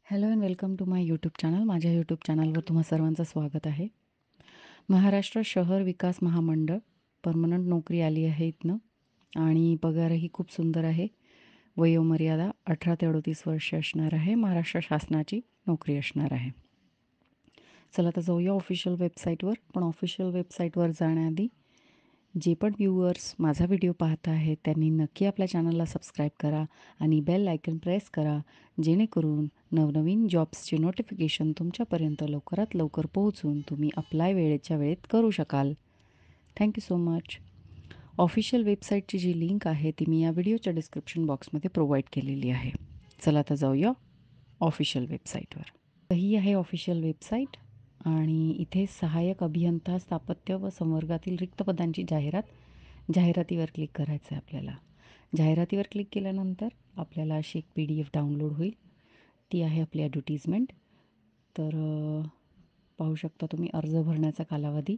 Hello and welcome to my YouTube channel. माझ्या YouTube चॅनलवर तुम्हा सर्वांचं स्वागत आहे. महाराष्ट्र शहर विकास महामंडळ परमनंट नोकरी आली आहे इथनं आणि पगारही खूप सुंदर आहे. वयोमर्यादा 18 ते 38 वर्ष असणार आहे. महाराष्ट्र शासनाची नोकरी असणार आहे. चला आता जाऊया ऑफिशियल वेबसाईटवर. पण ऑफिशियल वेबसाईटवर जाण्याआधी जे पण व्ह्यूअर्स माझा व्हिडिओ पाहत आहेत त्यांनी नक्की आपल्या चॅनलला सबस्क्राईब करा आणि बेल आयकन प्रेस करा, जेणेकरून नवनवीन जॉब्सची नोटिफिकेशन तुमच्यापर्यंत लवकरात लवकर पोहोचून तुम्ही अप्लाय वेळेच्या वेळेत करू शकाल. Thank you so much. ऑफिशियल वेबसाईटची जी लिंक आहे ती मी या व्हिडिओच्या डिस्क्रिप्शन बॉक्समध्ये प्रोव्हाइड केलेली आहे. चला आता जाऊया ऑफिशियल वेबसाईटवर. ही आहे ऑफिशियल वेबसाईट आणि इथे सहाय्यक अभियंता स्थापत्य व संवर्गातील रिक्त पदांची जाहिरातीवर क्लिक करायचं आहे आपल्याला. जाहिरातीवर क्लिक केल्यानंतर आपल्याला अशी एक PDF डाउनलोड होईल. ती आहे आपली ॲडव्हर्टिजमेंट. तर पाहू शकता तुम्ही अर्ज भरण्याचा कालावधी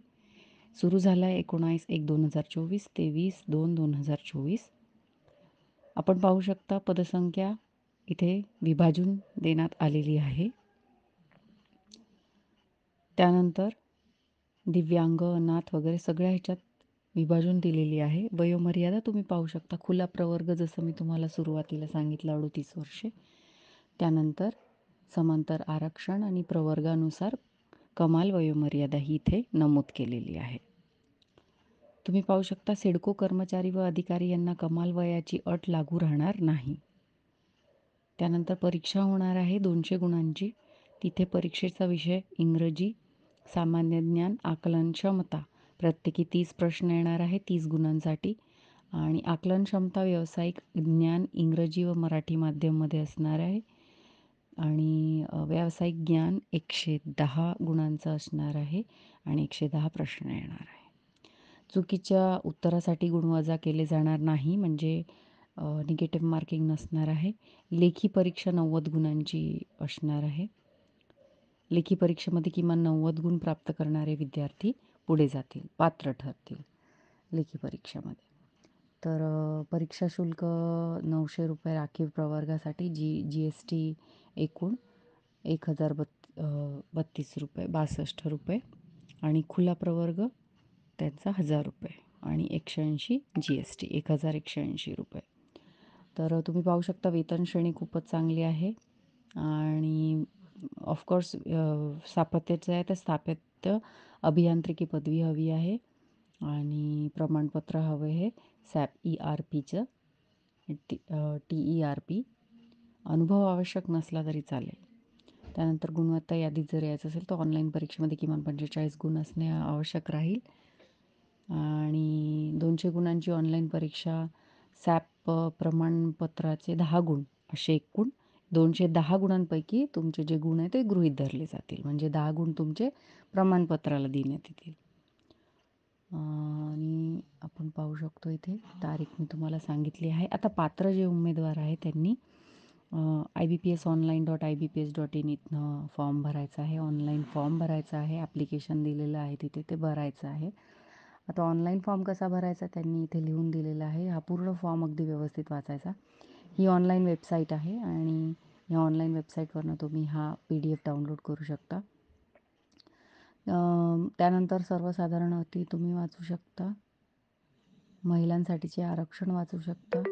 सुरू झाला आहे 19/1/2024 ते 20/2/2024. आपण पाहू शकता पदसंख्या इथे विभाजून देण्यात आलेली आहे. त्यानंतर दिव्यांग, अनाथ वगैरे सगळ्या ह्याच्यात विभाजून दिलेली आहे. वयोमर्यादा तुम्ही पाहू शकता. खुला प्रवर्ग जसं मी तुम्हाला सुरुवातीला सांगितलं 38 वर्षे. त्यानंतर समांतर आरक्षण आणि प्रवर्गानुसार कमाल वयोमर्यादा ही इथे नमूद केलेली आहे. तुम्ही पाहू शकता सिडको कर्मचारी व अधिकारी यांना कमाल वयाची अट लागू राहणार नाही. त्यानंतर परीक्षा होणार आहे 200 गुणांची. तिथे परीक्षेचा विषय इंग्रजी, सामान्य ज्ञान, आकलन क्षमता. प्रत्येकी 30 प्रश्न येणार आहे 30 गुणांसाठी आणि आकलन क्षमता व्यावसायिक ज्ञान इंग्रजी व मराठी माध्यममध्ये असणार आहे आणि व्यावसायिक ज्ञान 110 गुणांचं असणार आहे आणि 110 प्रश्न येणार आहे. चुकीच्या उत्तरासाठी गुणवजा केले जाणार नाही, म्हणजे निगेटिव्ह मार्किंग नसणार आहे. लेखी परीक्षा 90 गुणांची असणार आहे. लेखी परीक्षेमध्ये किमान 90 गुण प्राप्त करणारे विद्यार्थी पुढे जातील, पात्र ठरतील लेखी परीक्षेमध्ये. तर परीक्षा शुल्क 900 रुपये राखीव प्रवर्गासाठी GST एकूण 1032 रुपये 62 रुपये आणि खुला प्रवर्ग त्यांचा 1000 रुपये आणि 180 GST 1180 रुपये. तर तुम्ही पाहू शकता वेतन श्रेणी खूपच चांगली आहे आणि ऑफकोर्स स्थापत्याचं आहे तर स्थापत्य अभियांत्रिकी पदवी हवी आहे आणि प्रमाणपत्र हवं आहे SAP ERPचं TERP. अनुभव आवश्यक नसला तरी चालेल. त्यानंतर गुणवत्ता यादीत जर यायचं असेल तर ऑनलाईन परीक्षेमध्ये किमान 45 गुण असणे आवश्यक राहील आणि 200 गुणांची ऑनलाईन परीक्षा, SAP प्रमाणपत्राचे 10 गुण असे एकूण 210 गुणांपैकी तुमचे जे गुण आहेत ते गृहीत धरले जातील, म्हणजे 10 गुण तुमचे प्रमाणपत्राला देण्यात येतील. आणि आपण पाहू शकतो इथे तारीख मी तुम्हाला सांगितली आहे. आता पात्र जे उमेदवार आहे त्यांनी IBPSonline.ibps.in इथनं फॉर्म भरायचा आहे. ऑनलाईन फॉर्म भरायचा आहे. ॲप्लिकेशन दिलेलं आहे तिथे ते भरायचं आहे. आता ऑनलाईन फॉर्म कसा भरायचा त्यांनी इथे लिहून दिलेला आहे. हा पूर्ण फॉर्म अगदी व्यवस्थित वाचायचा. ही ऑनलाईन वेबसाईट आहे आणि ह्या ऑनलाईन वेबसाईटवरनं तुम्ही हा PDF डाउनलोड करू शकता. त्यानंतर सर्वसाधारण अटी तुम्ही वाचू शकता. महिलांसाठीचे आरक्षण वाचू शकता.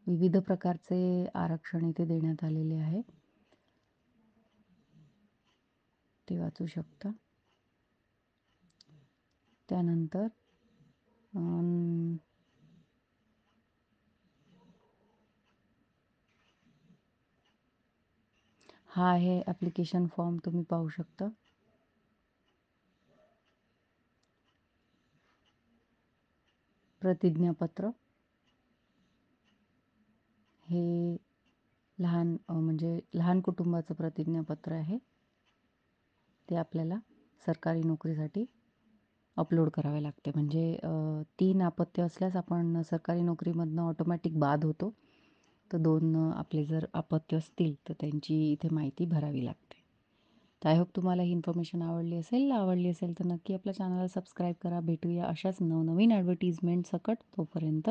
विविध प्रकारचे आरक्षण इथे देण्यात आलेले आहे, ते वाचू शकता. त्यानंतर हा आहे ॲप्लिकेशन फॉर्म, तुम्ही पाहू शकता. प्रतिज्ञापत्र हे म्हणजे लहान कुटुंबाचं प्रतिज्ञापत्र आहे. ते आपल्याला सरकारी नोकरीसाठी अपलोड करावे लागते. म्हणजे 3 अपत्य असल्यास आपण सरकारी नोकरीमधनं ऑटोमॅटिक बाद होतो. तर 2 आपले जर अपत्य असतील तर त्यांची इथे माहिती भरावी लागते. तर आय होप तुम्हाला ही इन्फॉर्मेशन आवडली असेल तर नक्की आपल्या चॅनलला सबस्क्राईब करा. भेटूया अशाच नवनवीन ॲडव्हर्टिजमेंट सकट. तोपर्यंत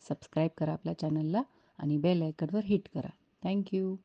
सबस्क्राईब करा आपल्या चॅनलला आणि बेल आयकॉनवर हिट करा. Thank you.